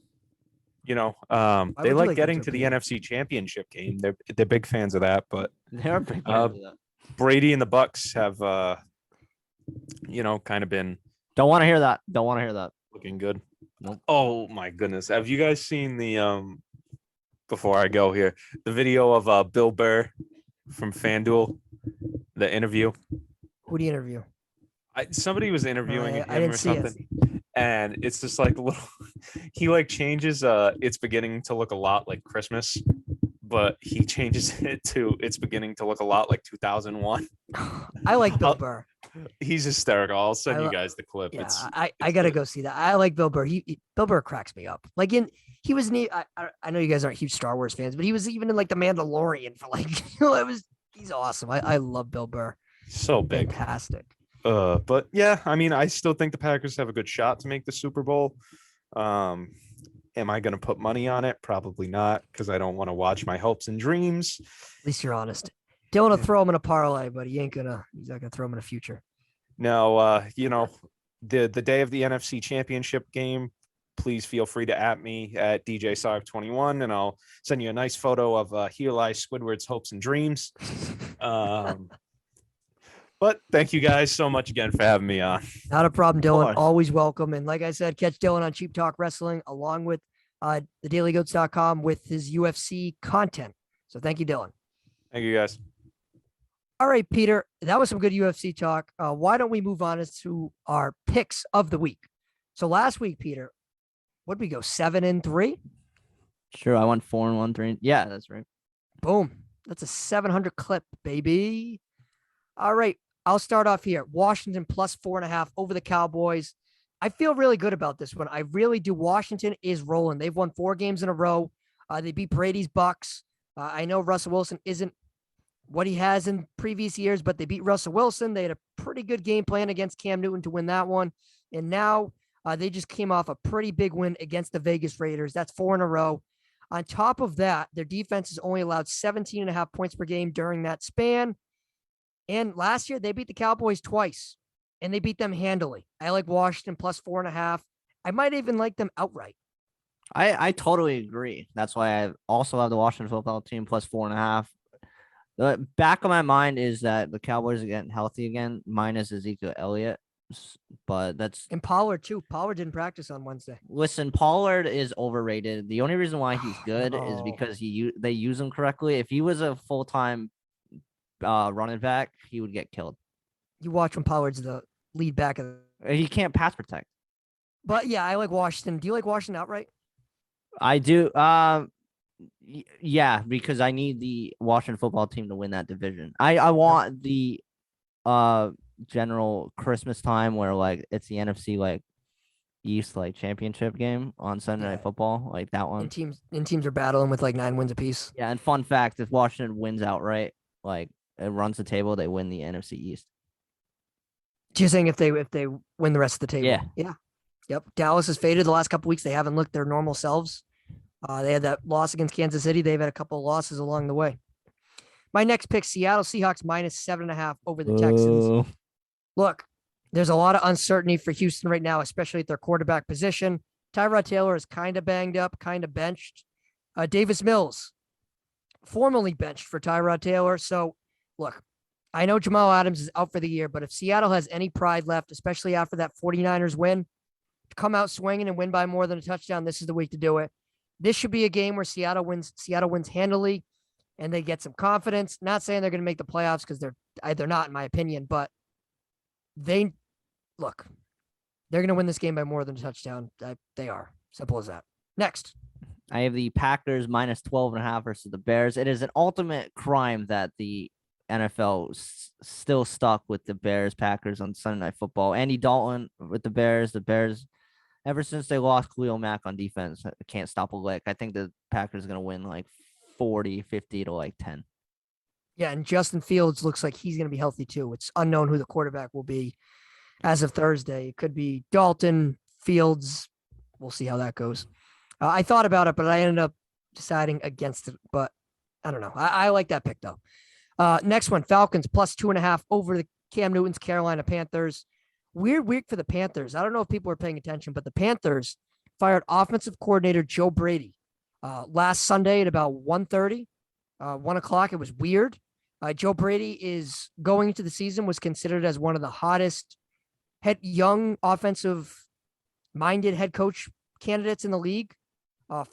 You know,
would
they
you
like
like them
getting
to,
to the
Peter?
NFC Championship game. They're big fans of that. But
They're big fans of that.
Brady and the Bucks have, kind of been
Don't want to hear that. Don't want to hear that.
looking good.
Nope.
Oh my goodness! Have you guys seen the Before I go here, the video of Bill Burr from FanDuel, the interview?
Who do you interview?
Somebody was interviewing
I
him
didn't
or
see it.
something, and it's just like a little. He like changes. It's beginning to look a lot like Christmas, but he changes it to it's beginning to look a lot like 2001.
I like Bill Burr.
He's hysterical. I'll send
I
you
lo-
guys the clip.
Yeah,
It's
I
it's
gotta
good.
go see that. I like Bill Burr. Bill Burr cracks me up. Like he was in I know you guys aren't huge Star Wars fans, but he was even in like the Mandalorian for like he's awesome. I love Bill Burr.
So big.
Fantastic.
But yeah, I mean, I still think the Packers have a good shot to make the Super Bowl. Am I going to put money on it? Probably not, because I don't want to watch my hopes and dreams.
At least you're honest. Dylan will throw him in a parlay, but he's not gonna throw him in a future.
No, the day of the NFC Championship game, please feel free to at me at DJ Sarv 21, and I'll send you a nice photo of Here Lies Squidward's hopes and dreams. But thank you guys so much again for having me on.
Not a problem, Dylan.
course.
Always welcome. And like I said, catch Dylan on Cheap Talk Wrestling along with thedailygoats.com with his UFC content. So thank you, Dylan.
Thank you guys.
All right, Peter, that was some good UFC talk. Why don't we move on to our picks of the week? So last week, Peter, what did we go? 7-3?
Sure, I went 4-1, 3. Yeah, that's right.
Boom. That's a 700 clip, baby. All right. I'll start off here. Washington plus 4.5 over the Cowboys. I feel really good about this one. I really do. Washington is rolling. They've won 4 games in a row. They beat Brady's Bucks. I know Russell Wilson isn't what he has in previous years, but they beat Russell Wilson. They had a pretty good game plan against Cam Newton to win that one. And now they just came off a pretty big win against the Vegas Raiders. That's 4 in a row. On top of that, their defense has only allowed 17.5 points per game during that span. And last year, they beat the Cowboys twice, and they beat them handily. I like Washington plus 4.5. I might even like them outright.
I totally agree. That's why I also have the Washington football team plus 4.5. The back of my mind is that the Cowboys are getting healthy again, minus Ezekiel Elliott. But that's
And Pollard, too. Pollard didn't practice on Wednesday.
listen. Pollard is overrated. The only reason why he's good is
No.
because they use him correctly. If he was a full-time running back, he would get killed.
You watch when Pollard's the lead back of the...
He can't pass protect.
But, yeah, I like Washington. Do you like Washington outright?
I do. Yeah, because I need the Washington football team to win that division. I want the general Christmas time where like it's the NFC like East like championship game on Sunday Night Football, like that one.
And teams are battling with like 9 wins apiece.
Yeah, and fun fact: if Washington wins outright, like it runs the table, they win the NFC East.
So you're saying if they win the rest of the table?
Yeah.
Yeah. Yep. Dallas has faded the last couple weeks. They haven't looked their normal selves. They had that loss against Kansas City. They've had a couple of losses along the way. My next pick, Seattle Seahawks minus 7.5 over the Texans. Look, there's a lot of uncertainty for Houston right now, especially at their quarterback position. Tyrod Taylor is kind of banged up, kind of benched. Davis Mills, formerly benched for Tyrod Taylor. So, look, I know Jamal Adams is out for the year, but if Seattle has any pride left, especially after that 49ers win, to come out swinging and win by more than a touchdown, this is the week to do it. This should be a game where Seattle wins handily and they get some confidence. Not saying they're going to make the playoffs because they're not, in my opinion, but they're going to win this game by more than a touchdown. They are. Simple as that. Next.
I have the Packers minus 12.5 versus the Bears. It is an ultimate crime that the NFL still stuck with the Bears-Packers on Sunday Night Football. Andy Dalton with the Bears. Ever since they lost Khalil Mack on defense, can't stop a lick. I think the Packers are going to win like 40, 50 to like 10.
Yeah, and Justin Fields looks like he's going to be healthy too. It's unknown who the quarterback will be as of Thursday. It could be Dalton, Fields. We'll see how that goes. I thought about it, but I ended up deciding against it. But I don't know. I like that pick, though. Next one, Falcons plus 2.5 over the Cam Newton's Carolina Panthers. Weird week for the Panthers. I don't know if people are paying attention, but the Panthers fired offensive coordinator Joe Brady last Sunday at about 1:30, 1 o'clock. It was weird. Joe Brady is going into the season, was considered as one of the hottest young offensive-minded head coach candidates in the league.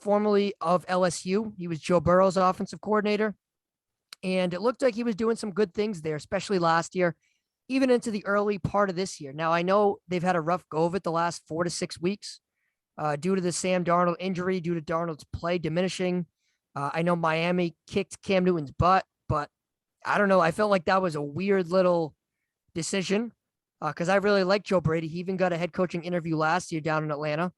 Formerly of LSU. He was Joe Burrow's offensive coordinator. And it looked like he was doing some good things there, especially last year, even into the early part of this year. Now, I know they've had a rough go of it the last 4 to 6 weeks due to the Sam Darnold injury, due to Darnold's play diminishing. I know Miami kicked Cam Newton's butt, but I don't know. I felt like that was a weird little decision because I really like Joe Brady. He even got a head coaching interview last year down in Atlanta.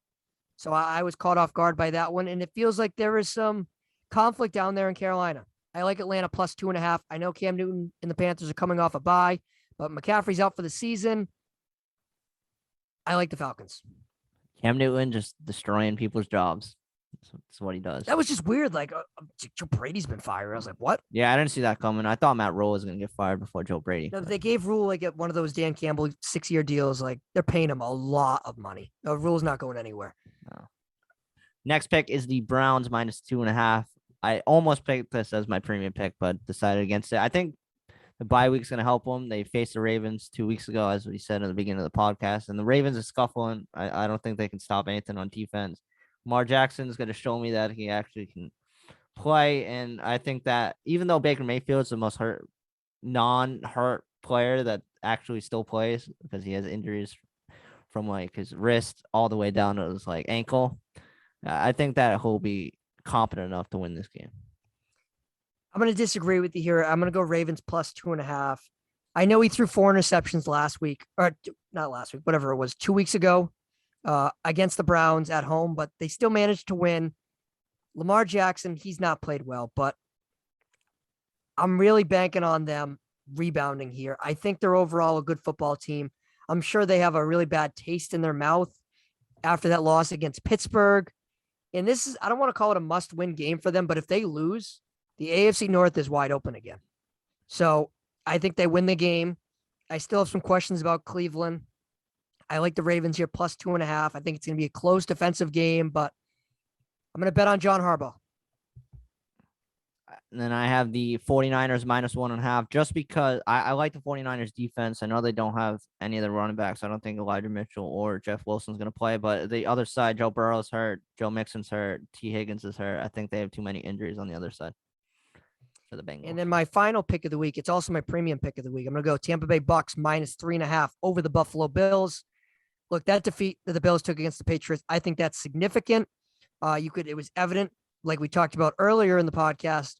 So I was caught off guard by that one. And it feels like there is some conflict down there in Carolina. I like Atlanta plus 2.5. I know Cam Newton and the Panthers are coming off a bye, but McCaffrey's out for the season. I like the Falcons.
Cam Newton just destroying people's jobs. That's what he does.
That was just weird. Like, Joe Brady's been fired. I was like, what?
Yeah, I didn't see that coming. I thought Matt Rule was going to get fired before Joe Brady.
No, they gave Rule like one of those Dan Campbell 6-year deals. Like, they're paying him a lot of money. No, Rule's not going anywhere.
No. Next pick is the Browns minus 2.5. I almost picked this as my premium pick, but decided against it. I think the bye week's going to help them. They faced the Ravens 2 weeks ago, as we said in the beginning of the podcast, and the Ravens are scuffling. I don't think they can stop anything on defense. Lamar Jackson is going to show me that he actually can play, and I think that even though Baker Mayfield is the most non-hurt player that actually still plays because he has injuries from like his wrist all the way down to his like ankle, I think that he'll be competent enough to win this game.
I'm going to disagree with you here. I'm going to go Ravens plus 2.5. I know he threw 4 interceptions last week, or not last week, whatever it was, 2 weeks ago against the Browns at home, but they still managed to win. Lamar Jackson, he's not played well, but I'm really banking on them rebounding here. I think they're overall a good football team. I'm sure they have a really bad taste in their mouth after that loss against Pittsburgh. And this is, I don't want to call it a must-win game for them, but if they lose, the AFC North is wide open again. So I think they win the game. I still have some questions about Cleveland. I like the Ravens here plus 2.5. I think it's going to be a close defensive game, but I'm going to bet on John Harbaugh.
And then I have the 49ers minus 1.5, just because I like the 49ers defense. I know they don't have any of the running backs. I don't think Elijah Mitchell or Jeff Wilson's going to play, but the other side, Joe Burrow's hurt, Joe Mixon's hurt, T. Higgins is hurt. I think they have too many injuries on the other side for the Bengals.
And then my final pick of the week, it's also my premium pick of the week. I'm going to go Tampa Bay Bucks minus 3.5 over the Buffalo Bills. Look, that defeat that the Bills took against the Patriots, I think that's significant. It was evident, like we talked about earlier in the podcast,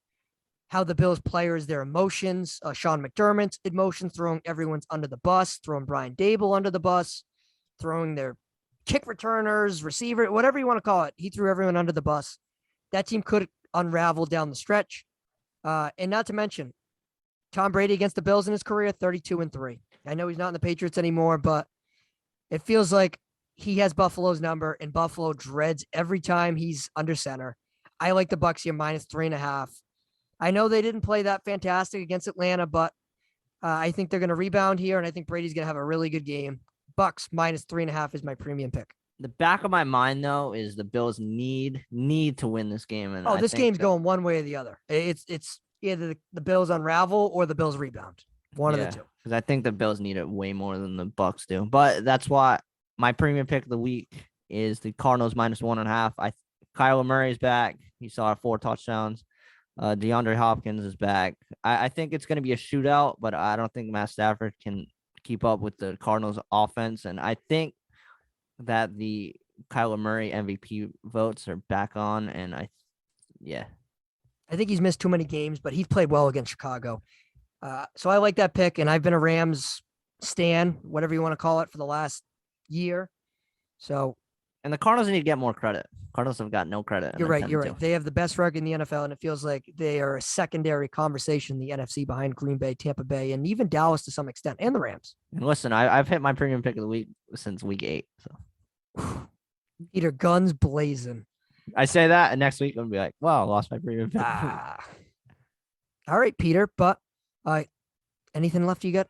how the Bills players, their emotions, Sean McDermott's emotions, throwing everyone's under the bus, throwing Brian Dable under the bus, throwing their kick returners, receiver, whatever you want to call it. He threw everyone under the bus. That team could unravel down the stretch. And not to mention, Tom Brady against the Bills in his career, 32-3. I know he's not in the Patriots anymore, but it feels like he has Buffalo's number, and Buffalo dreads every time he's under center. I like the Bucs here minus 3.5. I know they didn't play that fantastic against Atlanta, but I think they're going to rebound here, and I think Brady's going to have a really good game. Bucs minus 3.5 is my premium pick.
The back of my mind, though, is the Bills need to win this game. And
this game's going one way or the other. It's either the Bills unravel or the Bills rebound. One of the two.
Because I think the Bills need it way more than the Bucs do. But that's why my premium pick of the week is the Cardinals minus 1.5. Kyler Murray's back. He saw 4 touchdowns. DeAndre Hopkins is back. I think it's going to be a shootout, but I don't think Matt Stafford can keep up with the Cardinals offense. And I think that the Kyler Murray MVP votes are back on, and I
think he's missed too many games, but he's played well against Chicago. So I like that pick, and I've been a Rams stan, whatever you want to call it, for the last year. So,
and the Cardinals need to get more credit. Cardinals have got no credit.
You're right. They have the best record in the NFL, and it feels like they are a secondary conversation in the NFC behind Green Bay, Tampa Bay, and even Dallas to some extent, and the Rams.
And listen, I've hit my premium pick of the week since week 8. So
Peter, guns blazing.
I say that, and next week I'm gonna be like, "Wow, I lost my premium pick."
All right, Peter. But anything left you got?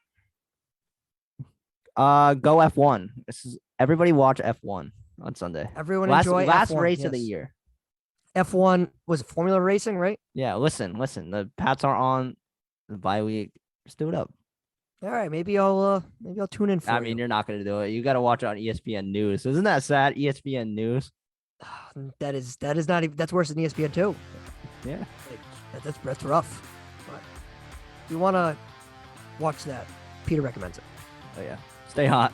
Go F1. This is everybody watch F1 on Sunday.
Everyone
enjoy last
F1,
race of the year.
F1 was Formula Racing, right?
Yeah, listen. The Pats are on the bye week. Just do it up.
All right, maybe I'll tune in for
I mean, you're not gonna do it. You got to watch it on ESPN News. Isn't that sad? ESPN News.
That is not even, that's worse than ESPN 2.
Yeah,
that's rough. But if you want to watch that, Peter recommends it.
Oh yeah, stay hot.